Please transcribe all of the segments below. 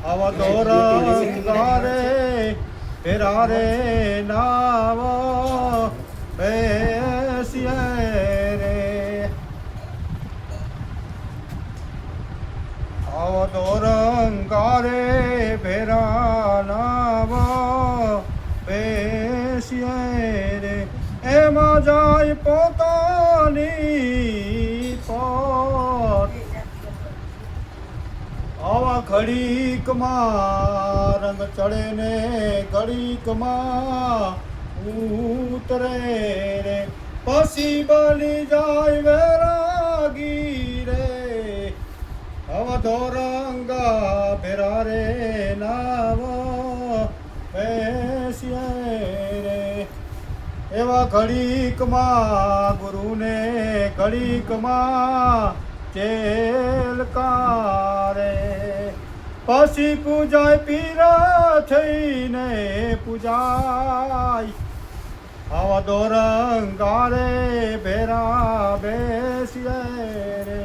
અવતોરંગારે ફેરારે નાવ બેસીએ રે અવતોરંગારે ફેરા નાવ બેસીએ રે એમાં જાય પોતાની પોત આવા ઘડીકમાં રંગ ચડે ને ઘડીકમાં ઉતરે રે પછી બની જાય વેરાગી રે અવધોરંગા ભેરા રે નાવ બેસીએ રે એવા ઘડીકમાં ગુરુને ઘડીકમાં ચેલકારે પછી પૂજાય પીર થઈને પૂજાય આવા દોરંગારે ભેરા બેસીએ રે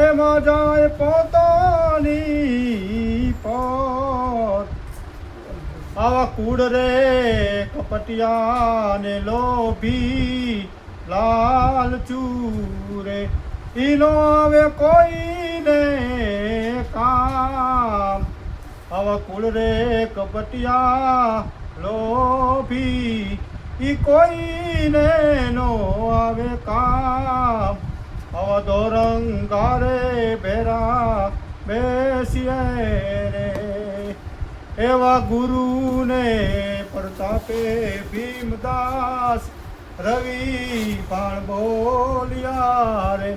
એમાં જાય પોતાની પોત આવા કુડ રે કપટિયા ને લોભી લાલચુ રે ઈનો આવે કોઈને કામ આવા કુળ રે કપટિયા લોભી ઈ કોઈને નો આવે કામ આવા દોરંગારે ભેરા બેસીએ રે એવા ગુરુને પ્રતાપે ભીમદાસ રવિ પણ બોલ્યા રે